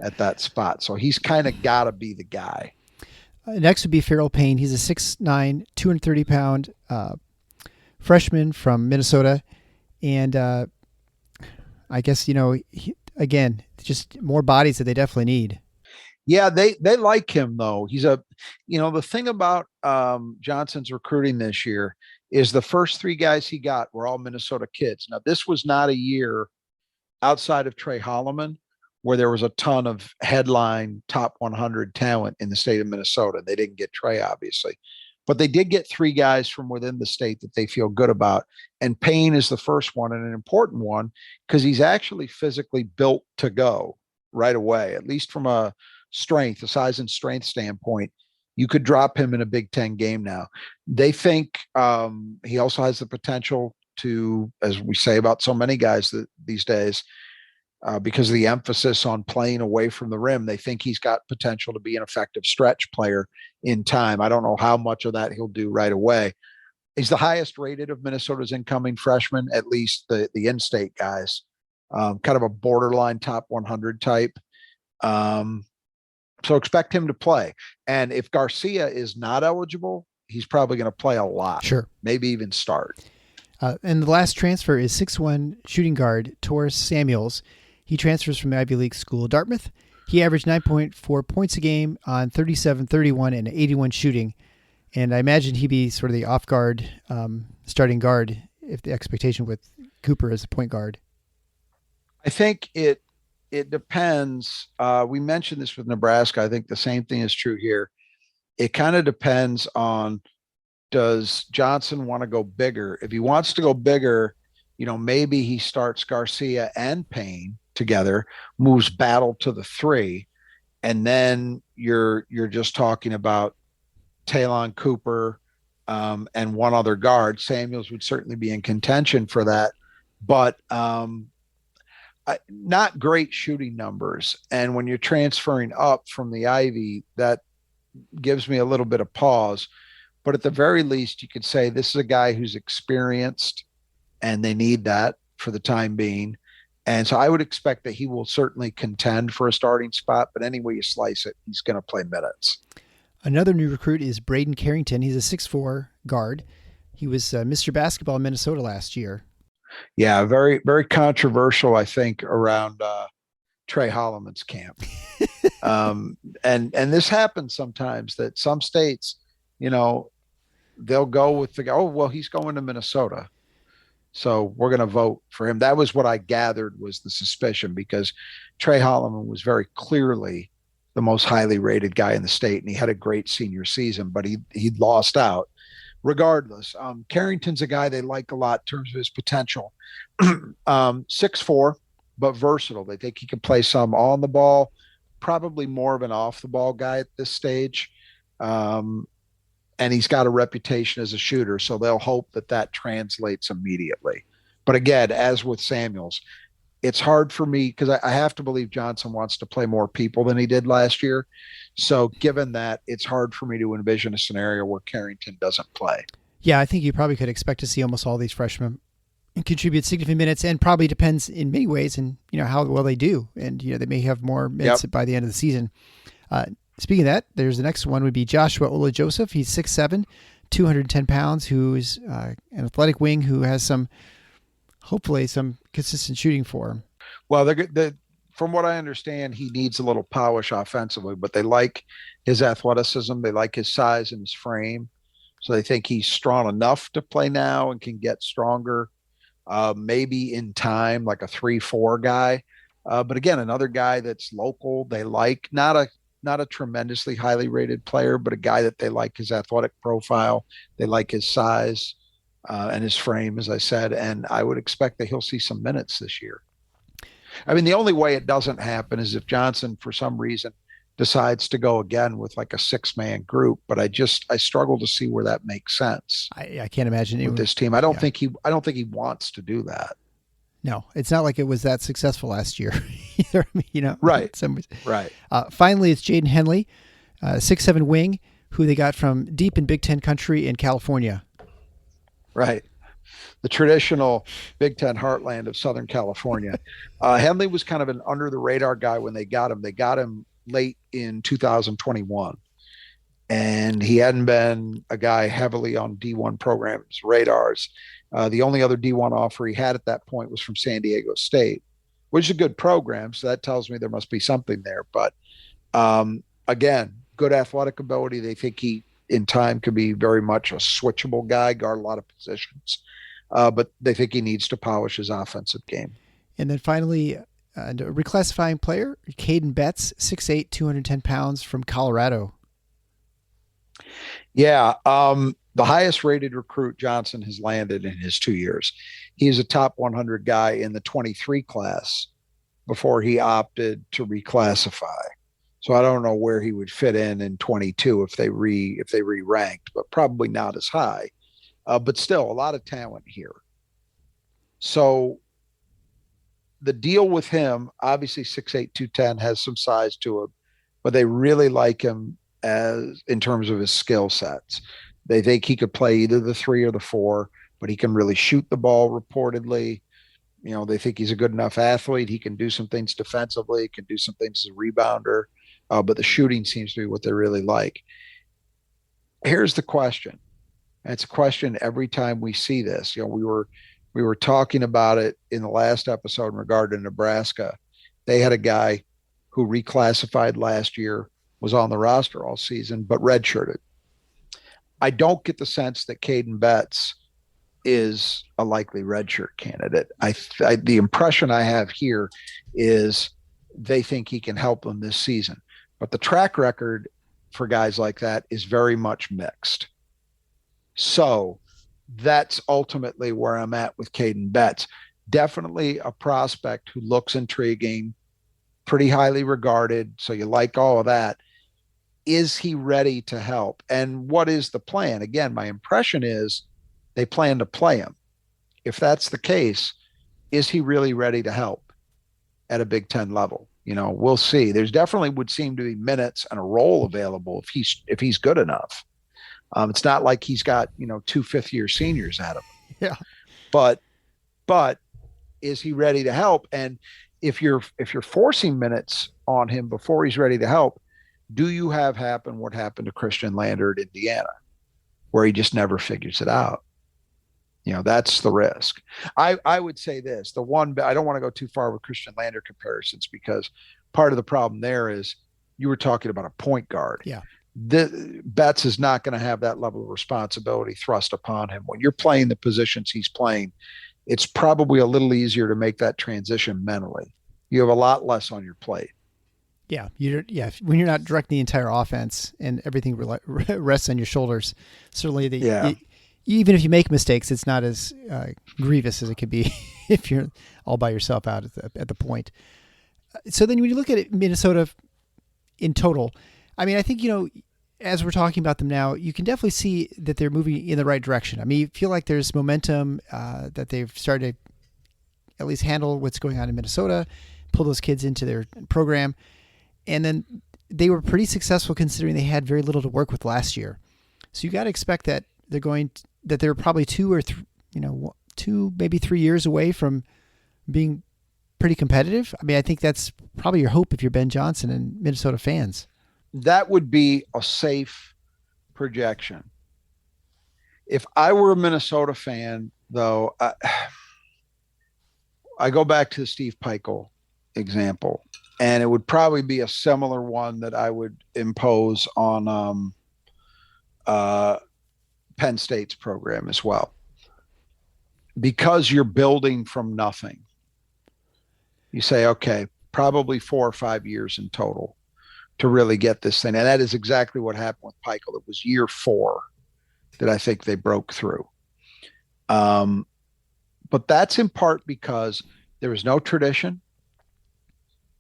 at that spot. So he's kind of got to be the guy. Next would be Farrell Payne. He's a 6'9", 230-pound freshman from Minnesota. And I guess, again, just more bodies that they definitely need. Yeah, they like him, though. He's the thing about Johnson's recruiting this year is the first three guys he got were all Minnesota kids. Now, this was not a year outside of Trey Holloman where there was a ton of headline top 100 talent in the state of Minnesota. They didn't get Trey, obviously, but they did get three guys from within the state that they feel good about. And Payne is the first one, and an important one because he's actually physically built to go right away, at least from a size and strength standpoint. You could drop him in a Big Ten game now. They think he also has the potential to, as we say about so many guys these days, because of the emphasis on playing away from the rim, they think he's got potential to be an effective stretch player in time. I don't know how much of that he'll do right away. He's the highest rated of Minnesota's incoming freshmen, at least the in-state guys, kind of a borderline top 100 type. So expect him to play. And if Garcia is not eligible, he's probably going to play a lot. Sure. Maybe even start. And the last transfer is 6'1" shooting guard, Taurus Samuels. He transfers from the Ivy League school, Dartmouth. He averaged 9.4 points a game on 37, 31, and 81 shooting. And I imagine he'd be sort of the off-guard starting guard if the expectation with Cooper as a point guard. I think it depends. We mentioned this with Nebraska. I think the same thing is true here. It kind of depends on, does Johnson want to go bigger? If he wants to go bigger, maybe he starts Garcia and Payne together, moves Battle to the 3, and then you're just talking about Talon Cooper and one other guard. Samuels would certainly be in contention for that, but not great shooting numbers. And when you're transferring up from the Ivy, that gives me a little bit of pause. But at the very least, you could say this is a guy who's experienced, and they need that for the time being. And so I would expect that he will certainly contend for a starting spot, but any way you slice it, he's going to play minutes. Another new recruit is Braden Carrington. He's a 6'4" guard. He was Mr. Basketball in Minnesota last year. Yeah, very, very controversial, I think, around Trey Holloman's camp. And this happens sometimes, that some states, they'll go with the guy, oh, well, he's going to Minnesota, so we're going to vote for him. That was what I gathered was the suspicion, because Trey Holloman was very clearly the most highly rated guy in the state, and he had a great senior season, but he'd lost out. Regardless, Carrington's a guy they like a lot in terms of his potential. 6'4", but versatile. They think he can play some on the ball, probably more of an off the ball guy at this stage. And he's got a reputation as a shooter, so they'll hope that translates immediately. But again, as with Samuels, it's hard for me because I have to believe Johnson wants to play more people than he did last year. So given that, it's hard for me to envision a scenario where Carrington doesn't play. Yeah, I think you probably could expect to see almost all these freshmen contribute significant minutes, and probably depends in many ways in how well they do. And they may have more minutes by the end of the season. Speaking of that, there's the next one would be Joshua Ola Joseph. He's 6'7", 210 pounds, who's an athletic wing who has hopefully some consistent shooting for him. Well, from what I understand, he needs a little polish offensively, but they like his athleticism. They like his size and his frame. So they think he's strong enough to play now and can get stronger, maybe in time, like a 3-4 guy. But again, another guy that's local. They like not a tremendously highly rated player, but a guy that they like his athletic profile. They like his size and his frame, as I said. And I would expect that he'll see some minutes this year. I mean, the only way it doesn't happen is if Johnson, for some reason, decides to go again with like a 6-man group. But I struggle to see where that makes sense. I can't imagine with this team. I don't think he wants to do that. No, it's not like it was that successful last year either. I mean, Right. Right. Finally, it's Jaden Henley, 6'7" wing, who they got from deep in Big Ten country in California. Right. The traditional Big Ten heartland of Southern California. Henley was kind of an under the radar guy when they got him. They got him late in 2021. And he hadn't been a guy heavily on D1 programs, radars. The only other D1 offer he had at that point was from San Diego State, which is a good program. So that tells me there must be something there. But again, good athletic ability. They think he, in time, could be very much a switchable guy, guard a lot of positions. But they think he needs to polish his offensive game. And then finally, a reclassifying player, Caden Betts, 6'8", 210 pounds from Colorado. Yeah. The highest rated recruit Johnson has landed in his 2 years. He's a top 100 guy in the 23 class before he opted to reclassify. So I don't know where he would fit in 22 if they re-ranked, but probably not as high. But still a lot of talent here. So the deal with him, obviously 6'8", 210 has some size to him, but they really like him as in terms of his skill sets. They think he could play either the 3 or the 4, but he can really shoot the ball reportedly. You know, they think he's a good enough athlete. He can do some things defensively, can do some things as a rebounder, but the shooting seems to be what they really like. Here's the question. And it's a question every time we see this. You know, we were talking about it in the last episode in regard to Nebraska. They had a guy who reclassified last year, was on the roster all season, but redshirted. I don't get the sense that Caden Betts is a likely redshirt candidate. The impression I have here is they think he can help them this season. But the track record for guys like that is very much mixed. So that's ultimately where I'm at with Caden Betts. Definitely a prospect who looks intriguing, pretty highly regarded. So you like all of that. Is he ready to help? And what is the plan? Again, my impression is they plan to play him. If that's the case, is he really ready to help at a Big Ten level? You know, we'll see. There's definitely would seem to be minutes and a role available if he's good enough. It's not like he's got, 2 fifth-year seniors at him. Yeah. But is he ready to help? And if you're forcing minutes on him before he's ready to help, do you have happen what happened to Christian Lander at Indiana, where he just never figures it out? That's the risk. I would say this, I don't want to go too far with Christian Lander comparisons, because part of the problem there is you were talking about a point guard. Yeah. Betts is not going to have that level of responsibility thrust upon him. When you're playing the positions he's playing, it's probably a little easier to make that transition mentally. You have a lot less on your plate. Yeah, when you're not directing the entire offense and everything rests on your shoulders, certainly even if you make mistakes, it's not as grievous as it could be if you're all by yourself out at the point. So then when you look at it, Minnesota in total, I mean, I think, as we're talking about them now, you can definitely see that they're moving in the right direction. I mean, you feel like there's momentum, that they've started to at least handle what's going on in Minnesota, pull those kids into their program. And then they were pretty successful considering they had very little to work with last year. So you got to expect that they're probably 2 or 3, 2, maybe 3 years away from being pretty competitive. I mean, I think that's probably your hope if you're Ben Johnson and Minnesota fans. That would be a safe projection. If I were a Minnesota fan, though, I go back to the Steve Peichel example, and it would probably be a similar one that I would impose on Penn State's program as well. Because you're building from nothing. You say, okay, probably 4 or 5 years in total to really get this thing. And that is exactly what happened with Pikel. It was year 4 that I think they broke through. But that's in part because there was no tradition.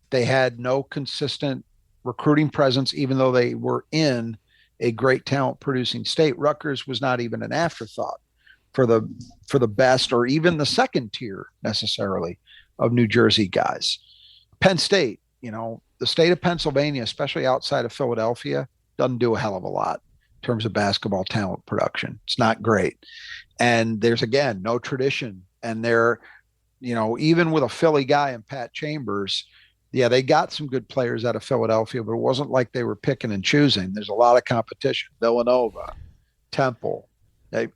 They had no consistent recruiting presence, even though they were in a great talent producing state. Rutgers was not even an afterthought for the best or even the second tier necessarily of New Jersey guys. Penn State, the state of Pennsylvania, especially outside of Philadelphia, doesn't do a hell of a lot in terms of basketball talent production. It's not great. And there's, again, no tradition. And they're, even with a Philly guy in Pat Chambers, yeah, they got some good players out of Philadelphia, but it wasn't like they were picking and choosing. There's a lot of competition. Villanova, Temple,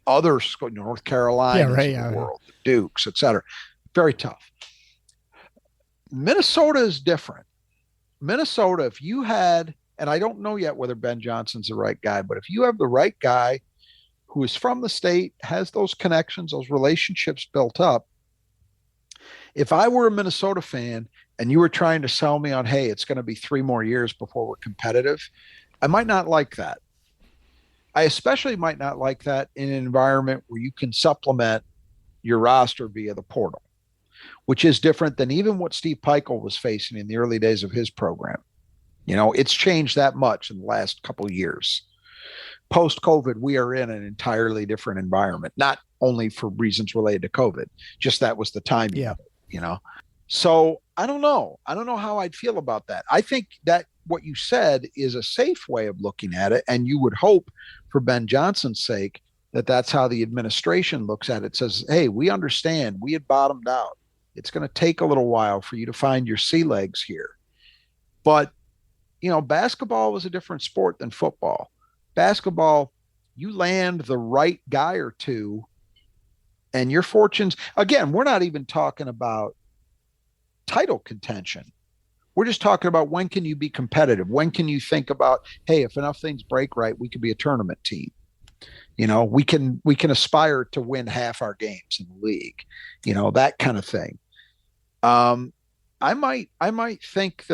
other North Carolina, the world, Dukes, et cetera. Very tough. Minnesota is different. Minnesota, if you had, and I don't know yet whether Ben Johnson's the right guy, but if you have the right guy who is from the state, has those connections, those relationships built up. If I were a Minnesota fan and you were trying to sell me on, hey, it's going to be 3 more years before we're competitive, I might not like that. I especially might not like that in an environment where you can supplement your roster via the portal, which is different than even what Steve Pikel was facing in the early days of his program. It's changed that much in the last couple of years. Post-COVID, we are in an entirely different environment, not only for reasons related to COVID, just that was the timing. Yeah. So I don't know. I don't know how I'd feel about that. I think that what you said is a safe way of looking at it. And you would hope for Ben Johnson's sake that that's how the administration looks at it. It says, hey, we understand we had bottomed out. It's going to take a little while for you to find your sea legs here. But, basketball was a different sport than football. Basketball, you land the right guy or two and your fortunes, again, we're not even talking about title contention. We're just talking about when can you be competitive? When can you think about, hey, if enough things break right, we could be a tournament team. We can aspire to win half our games in the league, that kind of thing. I might think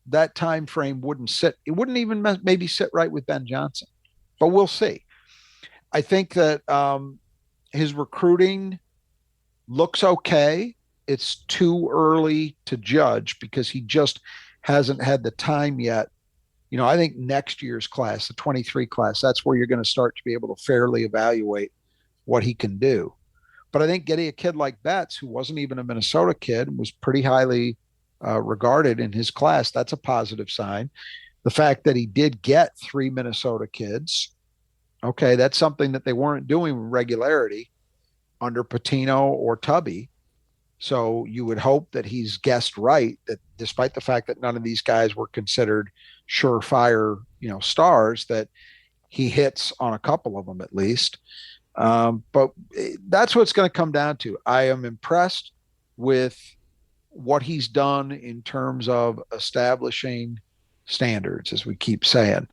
that time frame wouldn't even maybe sit right with Ben Johnson, but we'll see. I think that his recruiting looks okay. It's too early to judge because he just hasn't had the time yet. I think next year's class, the 23 class, that's where you're going to start to be able to fairly evaluate what he can do. But I think getting a kid like Betts, who wasn't even a Minnesota kid, was pretty highly regarded in his class, that's a positive sign. The fact that he did get 3 Minnesota kids, okay, that's something that they weren't doing with regularity under Pitino or Tubby. So you would hope that he's guessed right, that despite the fact that none of these guys were considered surefire, stars, that he hits on a couple of them at least. But that's what it's going to come down to. I am impressed with what he's done in terms of establishing standards, as we keep saying.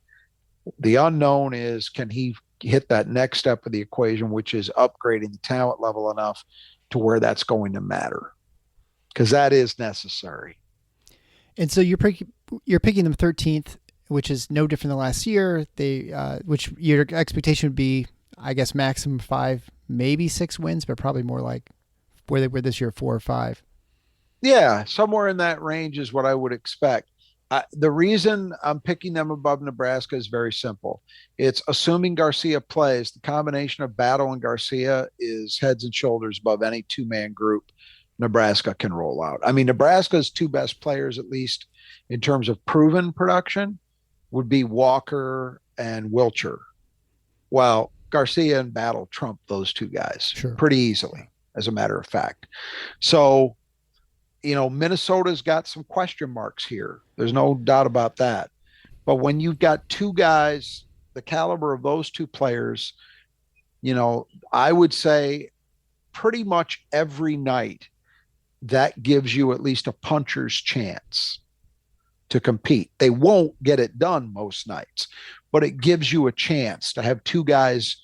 The unknown is, can he hit that next step of the equation, which is upgrading the talent level enough to where that's going to matter, because that is necessary. And so you're picking them 13th, which is no different than last year. Which your expectation would be, I guess, maximum 5, maybe 6 wins, but probably more like where they were this year, 4 or 5. Yeah, somewhere in that range is what I would expect. The reason I'm picking them above Nebraska is very simple. It's assuming Garcia plays. The combination of Battle and Garcia is heads and shoulders above any 2-man group Nebraska can roll out. I mean, Nebraska's 2 best players, at least in terms of proven production, would be Walker and Wilcher. Well, Garcia and Battle trump those 2 guys pretty easily, as a matter of fact. So, Minnesota's got some question marks here. There's no doubt about that. But when you've got 2 guys, the caliber of those 2 players, I would say pretty much every night that gives you at least a puncher's chance to compete. They won't get it done most nights, but it gives you a chance to have 2 guys,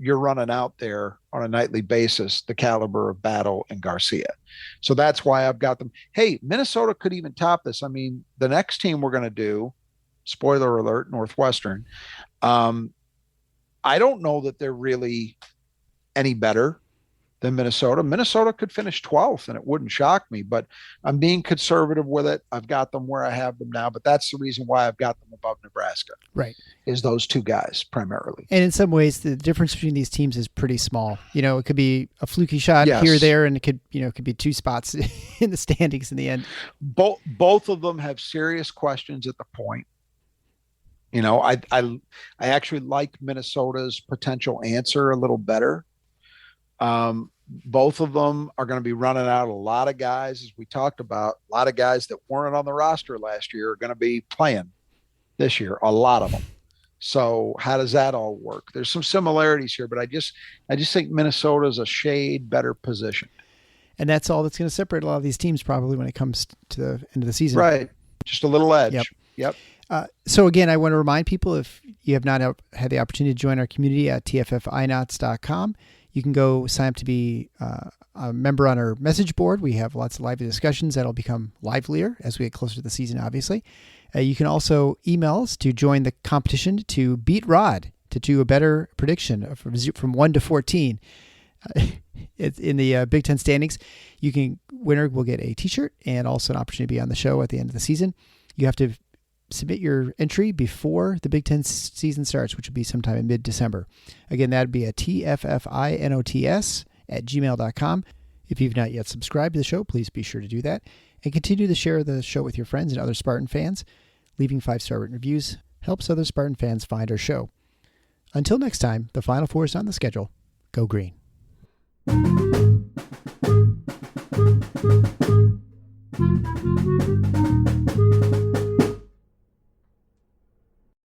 you're running out there on a nightly basis the caliber of Battle and Garcia. So that's why I've got them. Hey, Minnesota could even top this. I mean, the next team we're going to do, spoiler alert, Northwestern. I don't know that they're really any better than Minnesota. Minnesota could finish 12th and it wouldn't shock me, but I'm being conservative with it. I've got them where I have them now, but that's the reason why I've got them above Nebraska. Right. Is those two guys primarily. And in some ways, the difference between these teams is pretty small. It could be a fluky shot Yes. here or there, and it could be 2 spots in the standings in the end. Both of them have serious questions at the point. I actually like Minnesota's potential answer a little better. Both of them are going to be running out a lot of guys, as we talked about. A lot of guys that weren't on the roster last year are going to be playing this year, a lot of them. So how does that all work? There's some similarities here, but I just think Minnesota's a shade better position. And that's all that's going to separate a lot of these teams probably when it comes to the end of the season. Right. Just a little edge. Yep. So again, I want to remind people, if you have not had the opportunity to join our community at tffinauts.com, you can go sign up to be a member on our message board. We have lots of lively discussions that'll become livelier as we get closer to the season, obviously. You can also email us to join the competition to beat Rod to do a better prediction from 1 to 14. It's in the Big Ten standings. Winner will get a t-shirt and also an opportunity to be on the show at the end of the season. You have to submit your entry before the Big Ten season starts, which will be sometime in mid-December. Again, that'd be at tffinauts@gmail.com. If you've not yet subscribed to the show, please be sure to do that. And continue to share the show with your friends and other Spartan fans. Leaving 5-star written reviews helps other Spartan fans find our show. Until next time, the Final Four is on the schedule. Go Green.